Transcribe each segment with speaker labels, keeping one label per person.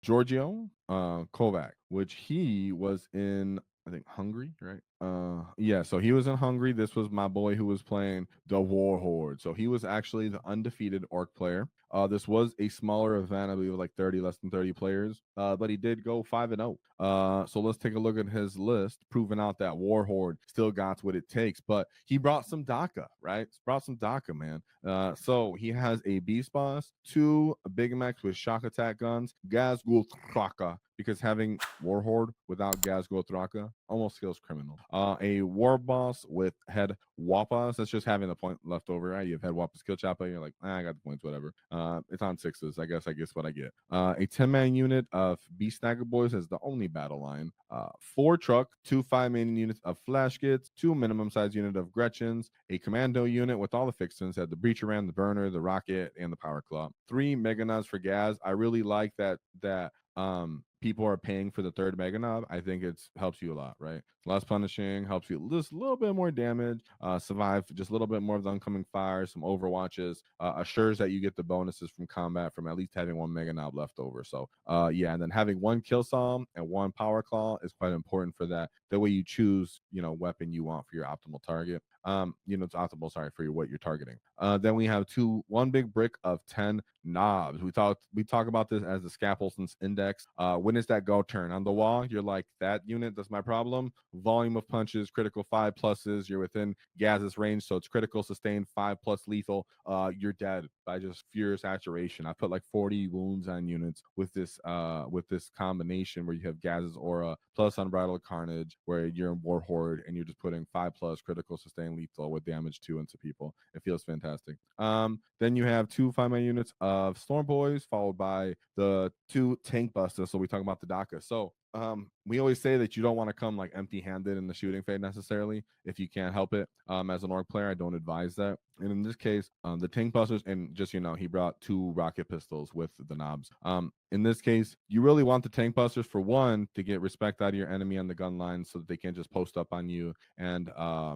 Speaker 1: Giorgio Kovac, which he was in, I think, Hungary, right? Yeah, so he was in Hungary. This was my boy who was playing the Warhorde. So he was actually the undefeated orc player. This was a smaller event, I believe, like 30, less than 30 players. But he did go 5-0. So let's take a look at his list, proving out that Warhorde still got what it takes. But he brought some DACA, right? Brought some DACA, man. So he has a Beast Boss, 2 Big Macs with shock attack guns, Gaz Gultraka, because having Warhorde without Gaz Gultraka almost feels criminal. A War Boss with head Wappas. That's just having the point left over, right? You have head Wappas kill chopper, you're like, I got the points, whatever. It's on 6s. I guess what I get. A 10-man unit of Beast Stagger Boys as the only battle line. 4 truck, 2 5-man units of Flash Kits, 2 minimum size unit of Gretchens, a commando unit with all the fixins, had the Breacher Ram, the Burner, the Rocket, and the Power Claw. 3 Mega Nods for Gaz. I really like that people are paying for the 3rd Mega Knob. I think it's helps you a lot, right? Less punishing, helps you just a little bit more damage, survive just a little bit more of the oncoming fire, some overwatches, assures that you get the bonuses from combat from at least having 1 Mega Knob left over. So yeah, and then having 1 Kill Psalm and 1 Power Claw is quite important for that. That way you choose, weapon you want for your optimal target. It's optimal, sorry, for what you're targeting. Then we have 1 big brick of 10 knobs. We talk about this as the Scaffold's index. When is that go turn on the wall? You're like, that unit, that's my problem. Volume of punches, critical 5 pluses. You're within Gaz's range, so it's critical, sustained, 5+ lethal. You're dead by just furious saturation. I put like 40 wounds on units with this combination where you have Gaz's aura plus unbridled carnage, where you're in Warhorde and you're just putting 5+ critical, sustained, lethal with damage 2 into people. It feels fantastic. Then you have 2 5-man units of Storm Boys, followed by the 2 Tank Busters. So we talk about the DACA. So we always say that you don't want to come like empty-handed in the shooting phase necessarily if you can't help it. As an orc player, I don't advise that. And in this case, the Tank Busters, and just he brought 2 rocket pistols with the knobs. In this case, you really want the Tank Busters for 1 to get respect out of your enemy on the gun line, so that they can't just post up on you and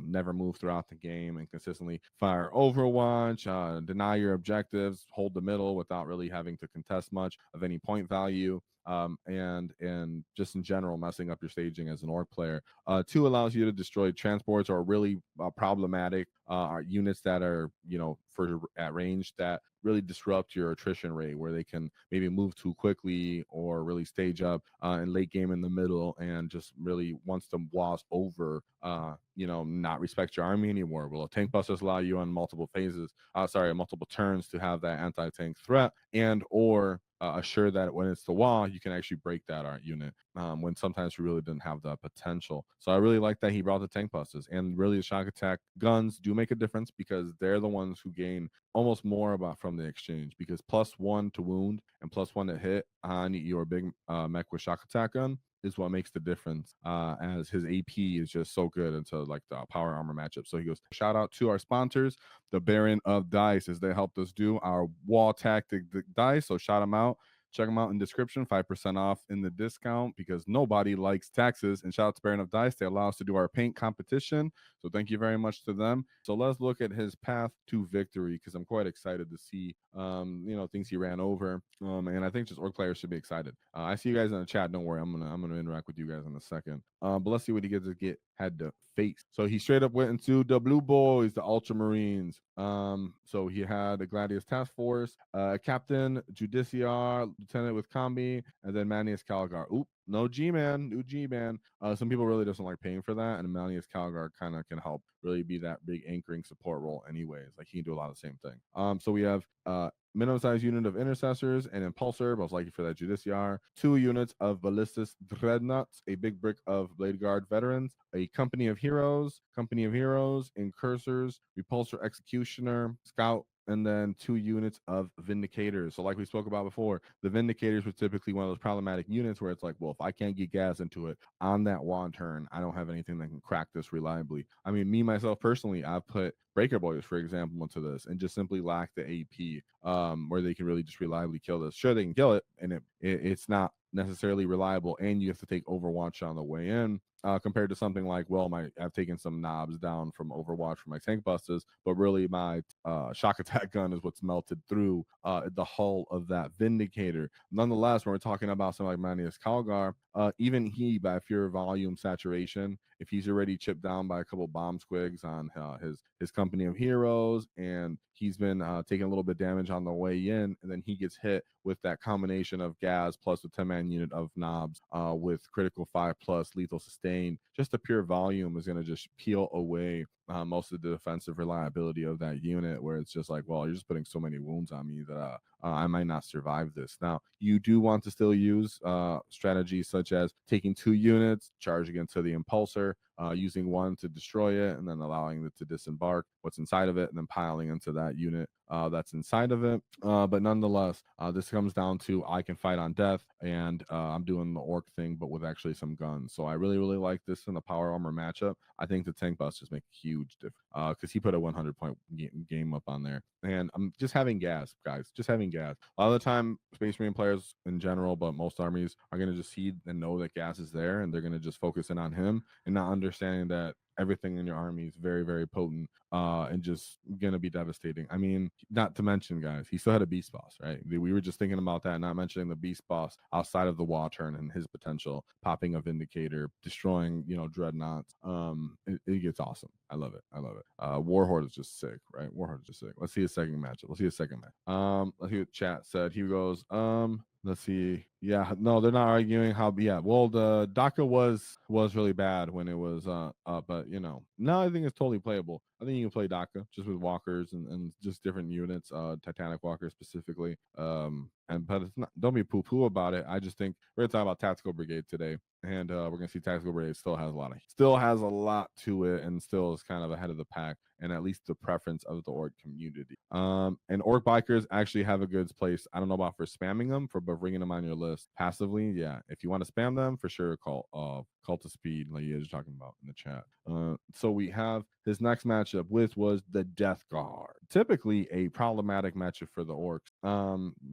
Speaker 1: never move throughout the game and consistently fire Overwatch, deny your objectives, hold the middle without really having to contest much of any point value. And just in general messing up your staging as an orc player. 2 allows you to destroy transports or really problematic units that are for at range that really disrupt your attrition rate, where they can maybe move too quickly or really stage up in late game in the middle, and just really once the wall's over, not respect your army anymore. Well, tank busters allow you on multiple multiple turns to have that anti-tank threat, and or assure that when it's the wall, you can actually break that art unit, when sometimes you really didn't have the potential. So I really like that he brought the tank busters, and really the shock attack guns do make a difference, because they're the ones who gain almost more about from the exchange, because +1 to wound and +1 to hit on your big mech with shock attack gun is what makes the difference, as his AP is just so good into like the power armor matchup. So he goes, shout out to our sponsors, the Baron of Dice, as they helped us do our wall tactic dice. So shout them out. Check them out in description, 5% off in the discount, because nobody likes taxes. And shout out to Baron of Dice. They allow us to do our paint competition. So thank you very much to them. So let's look at his path to victory, because I'm quite excited to see, things he ran over. And I think just orc players should be excited. I see you guys in the chat. Don't worry, I'm gonna interact with you guys in a second. But let's see what he had to face. So he straight up went into the Blue Boys, the Ultramarines. So he had a Gladius Task Force, Captain Judiciar, Lieutenant with Combi, and then Manius Calgar. Oop, no G-Man, new G-Man. Some people really doesn't like paying for that, and Manius Calgar kind of can help really be that big anchoring support role anyways. Like, he can do a lot of the same thing. So we have minimum size unit of intercessors and impulsor, most likely for that Judiciar. 2 units of ballistas dreadnoughts, a big brick of Blade Guard veterans, a company of heroes, incursors, repulsor executioner, scout, and then 2 units of vindicators. So like we spoke about before, the vindicators were typically one of those problematic units where it's like, well, if I can't get gas into it on that one turn, I don't have anything that can crack this reliably. I mean, me myself personally, I've put Breaker Boys, for example, into this and just simply lack the AP, where they can really just reliably kill this. Sure, they can kill it, and it's not necessarily reliable, and you have to take Overwatch on the way in. Compared to something like, well, I've taken some knobs down from Overwatch for my tank busters, but really my shock attack gun is what's melted through the hull of that Vindicator. Nonetheless, when we're talking about something like Manius Calgar, even he, by pure volume saturation, if he's already chipped down by a couple bomb squigs on his company of heroes, and he's been taking a little bit damage on the way in, and then he gets hit with that combination of gas plus a 10-man unit of knobs with critical 5+ lethal sustain, just the pure volume is going to just peel away most of the defensive reliability of that unit, where it's just like, well, you're just putting so many wounds on me that I might not survive this. Now, you do want to still use strategies such as taking 2 units, charging into the impulsor, using 1 to destroy it, and then allowing it to disembark what's inside of it, and then piling into that unit that's inside of it. But nonetheless, this comes down to I can fight on death, and I'm doing the orc thing, but with actually some guns. So I really, really like this in the power armor matchup. I think the tank busters make a huge difference because he put a 100-point game up on there. And I'm just having gas, guys, just having gas. A lot of the time, Space Marine players in general, but most armies are going to just see and know that gas is there, and they're going to just focus in on him and not understanding that everything in your army is very, very potent and just gonna be devastating. I mean, not to mention, guys, he still had a beast boss, right? We were just thinking about that, not mentioning the beast boss outside of the WAAAGH turn and his potential, popping a Vindicator, destroying, dreadnoughts. It gets awesome. I love it. I love it. Warhorde is just sick, right? Warhorde is just sick. Let's see a second matchup. Let's see a second match. Let's see what chat said. He goes, let's see. Yeah, no, they're not arguing how. Yeah, well, the DACA was really bad when it was but now I think it's totally playable. I think you can play DACA just with walkers and just different units, Titanic walkers specifically. But it's not. Don't be poo poo about it. I just think we're gonna talk about Tactical Brigade today, and we're gonna see Tactical Brigade still has a lot to it, and still is kind of ahead of the pack, and at least the preference of the orc community. And orc bikers actually have a good place. I don't know about for spamming them, but bringing them on your list passively. Yeah, if you want to spam them, for sure, call to speed, like you guys are talking about in the chat. So we have his next matchup, which was the Death Guard. Typically a problematic matchup for the orcs.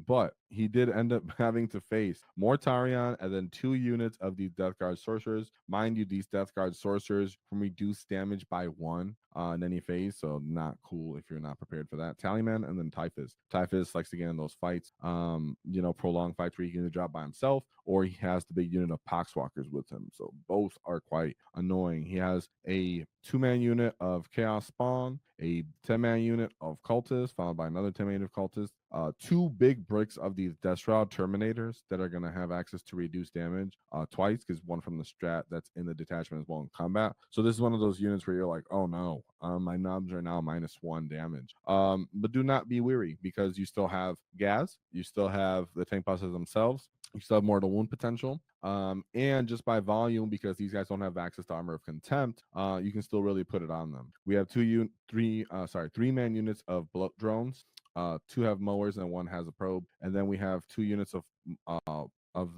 Speaker 1: But he did end up having to face Mortarion and then 2 units of these Death Guard sorcerers. Mind you, these Death Guard sorcerers can reduce damage by 1 in any phase, so not cool if you're not prepared for that. Tallyman and then Typhus. Typhus likes to get in those fights, prolonged fights where he can either drop by himself or he has the big unit of Poxwalkers with him. So both are quite annoying. He has a 2-man unit of Chaos Spawn, a 10-man unit of Cultists, followed by another 10-man unit of Cultists, 2 big bricks of these Death Shroud Terminators that are going to have access to reduce damage twice, because one from the strat that's in the detachment as well in combat. So this is one of those units where you're like, oh no, my knobs are now -1 damage. But do not be weary, because you still have Gaz, you still have the tank bosses themselves, you still have mortal wound potential. And just by volume, because these guys don't have access to Armor of Contempt, you can still really put it on them. We have 3-man units of bloat drones. 2 have mowers and 1 has a probe, and then we have 2 units of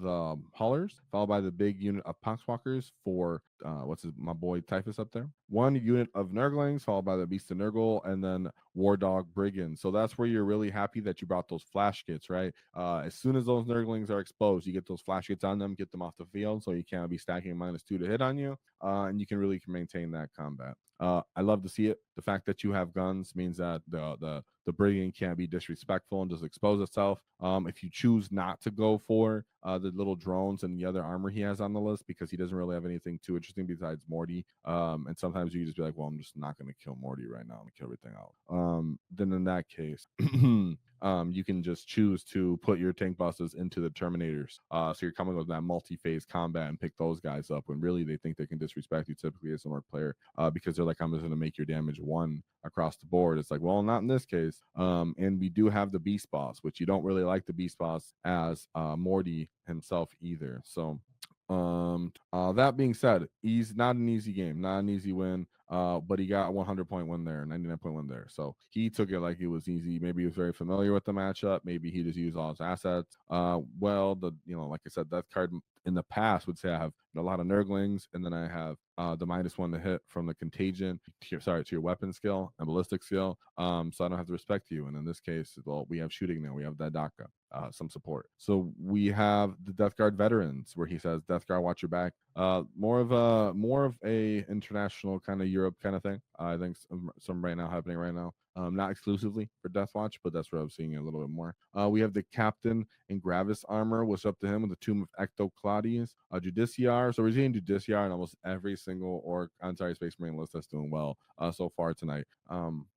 Speaker 1: the haulers, followed by the big unit of Poxwalkers for my boy Typhus up there. 1 unit of Nurglings, followed by the Beast of Nurgle, and then War Dog Brigands. So that's where you're really happy that you brought those flash kits, right? As soon as those Nurglings are exposed, you get those flash kits on them, get them off the field, so you can't be stacking -2 to hit on you, and you can really maintain that combat. I love to see it. The fact that you have guns means that the brigand can't be disrespectful and just expose itself. If you choose not to go for the little drones and the other armor he has on the list, because he doesn't really have anything too interesting besides Morty, and sometimes you can just be like, well, I'm just not going to kill Morty right now. I'm going to kill everything out. Then in that case, you can just choose to put your tank bosses into the Terminators. So you're coming with that multi-phase combat and pick those guys up when really they think they can disrespect you typically as an orc player, because they're like, I'm just going to make your damage 1 across the board. It's like, well, not in this case. And we do have the Beast Boss, which you don't really like the Beast Boss as Morty himself either. So that being said, he's not an easy game, not an easy win. But he got a 100-point win there, 99-point win there. So he took it like it was easy. Maybe he was very familiar with the matchup. Maybe he just used all his assets. Like I said, Death Card in the past would say I have a lot of Nurglings, and then I have the -1 to hit from the contagion to your weapon skill and ballistic skill. So I don't have to respect you. And in this case, well, we have shooting now. We have that DACA, some support. So we have the Death Guard veterans, where he says, "Death Guard, watch your back." More of a international kind of Europe kind of thing. I think some right now happening right now. Not exclusively for Death Watch, but that's where I'm seeing it a little bit more. We have the Captain in Gravis armor. What's up to him with the Tomb of Ectoclades, Judiciar. So we're seeing Judiciar in almost every single Space Marine list that's doing well so far tonight.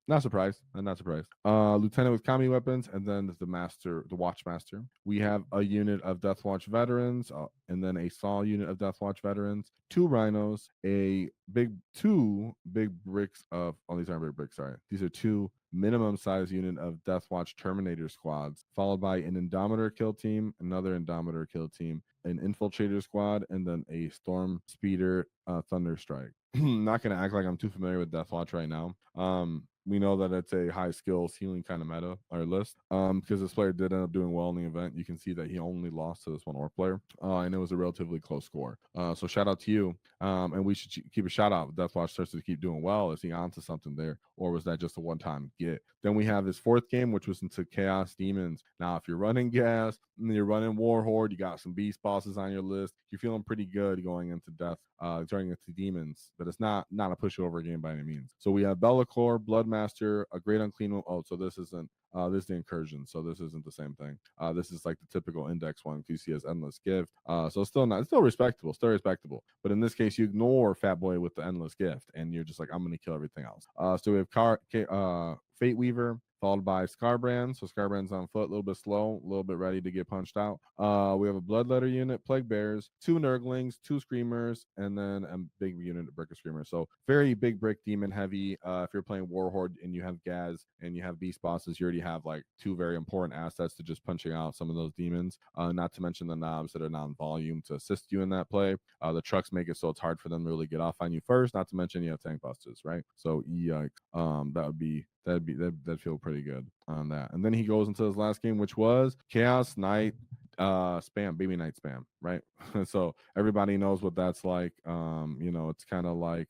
Speaker 1: Not surprised. I'm not surprised. Lieutenant with Kami weapons, and then the Master, the Watchmaster. We have a unit of Death Watch veterans, and then a Saw unit of Death Watch veterans, 2 rhinos, two big bricks of. Oh, these aren't big bricks. Sorry, these are 2 minimum size unit of Death Watch Terminator squads, followed by an Indomitor kill team, another Indomitor kill team, an Infiltrator squad, and then a Storm Speeder Thunderstrike. Not going to act like I'm too familiar with Death Watch right now. We know that it's a high skills healing kind of meta or list. Because this player did end up doing well in the event. You can see that he only lost to this one orc player, and it was a relatively close score. So shout out to you. And we should keep a shout out. Death Watch starts to keep doing well. Is he onto something there, or was that just a one-time get? Then we have his 4th game, which was into Chaos Demons. Now, if you're running gas and you're running Warhorde, you got some beast bosses on your list. You're feeling pretty good going into turning into demons, but it's not a pushover game by any means. So we have Bellacore, Bloodmaster, a Great Unclean One. Oh, so this isn't. This is the incursion, so this isn't the same thing. This is like the typical index one because you see as endless gift. So it's still respectable. But in this case, you ignore Fat Boy with the endless gift, and you're just like, I'm gonna kill everything else. So we have Fate Weaver, followed by Scarbrand. So Scarbrand's on foot, a little bit slow, a little bit ready to get punched out. We have a Bloodletter unit, Plague Bears, 2 Nurglings, 2 Screamers, and then a big unit of Bricker Screamers. So very big brick demon heavy. If you're playing Warhorde and you have Gaz and you have Beast Bosses, you already have like 2 very important assets to just punching out some of those demons. Not to mention the knobs that are non-volume to assist you in that play. The trucks make it so it's hard for them to really get off on you first. Not to mention you have tank busters, right? So that'd feel pretty good on that. And then he goes into his last game, which was Chaos Knight spam, baby night spam, right? So everybody knows what that's like. It's kind of like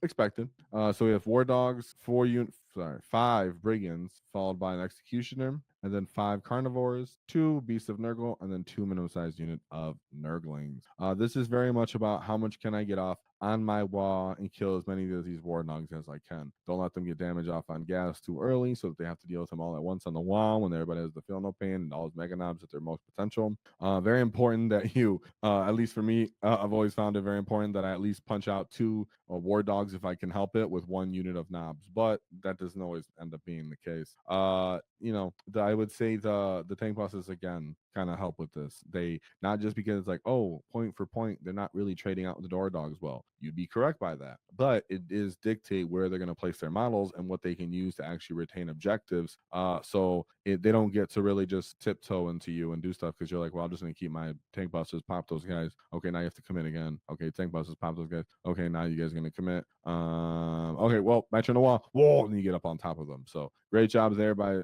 Speaker 1: expected. So we have War Dogs, 5 Brigands, followed by an Executioner, and then 5 Carnivores, 2 Beasts of Nurgle, and then 2 minimum sized unit of Nurglings. This is very much about how much can I get off on my wall and kill as many of these War Dogs as I can. Don't let them get damage off on gas too early so that they have to deal with them all at once on the wall when everybody has the feel no pain and all his mega knobs at their most potential. Very important that you, at least for me, I've always found it very important that I at least punch out 2 War Dogs if I can help it with 1 unit of knobs, but that doesn't always end up being the case. I would say the tank bosses again kind of help with this. They not just because it's like, oh, point for point, they're not really trading out the door dogs well. You'd be correct by that, but it is dictate where they're going to place their models and what they can use to actually retain objectives. They don't get to really just tiptoe into you and do stuff because you're like, well, I'm just going to keep my tank busters, pop those guys. Okay, now you have to commit again. Okay, tank busters, pop those guys. Okay, now you guys are going to commit. Okay, well, match on the wall. Whoa, and you get up on top of them. So great job there by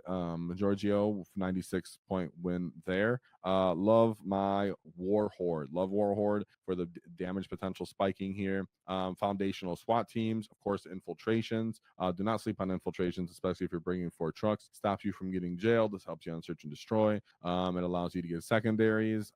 Speaker 1: Giorgio, 96 point win there. Love my Warhorde. Love Warhorde for the damage potential spiking here. Foundational SWAT teams, of course, infiltrations. Do not sleep on infiltrations, especially if you're bringing 4 trucks. Stops you from getting jailed. This helps you on search and destroy. It allows you to get secondaries.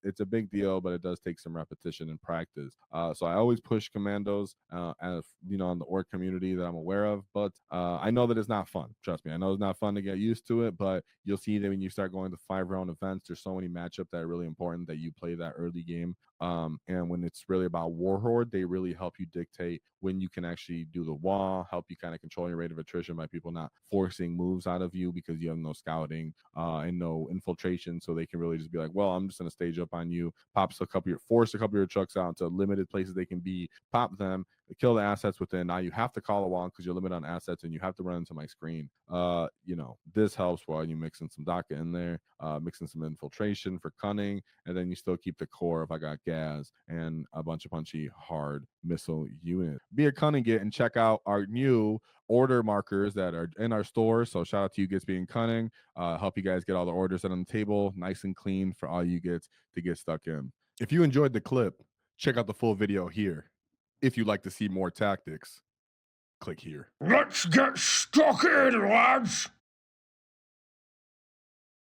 Speaker 1: It's a big deal, but it does take some repetition and practice. So I always push commandos, as on the org community that I'm aware of. But I know that it's not fun. Trust me, I know it's not fun to get used to it. But you'll see that when you start going to 5-round events, there's so many matchups that are really important that you play that early game. And when it's really about Warhorde, they really help you dictate when you can actually do the wall, help you kind of control your rate of attrition by people not forcing moves out of you because you have no scouting and no infiltration. So they can really just be like, well, I'm just going to stage up on you, force a couple of your trucks out to limited places they can be, pop them, kill the assets within. Now you have to call a wall because you're limited on assets and you have to run into my screen. This helps while you mix in some DACA in there, mixing some infiltration for cunning, and then you still keep the core if I got gas and a bunch of punchy hard missile unit. Be a cunning get and check out our new order markers that are in our store. So shout out to you guys being cunning. Help you guys get all the orders set on the table nice and clean for all you get to get stuck in. If you enjoyed the clip, Check out the full video here. If you'd like to see more tactics, click here.
Speaker 2: Let's get stuck in, lads!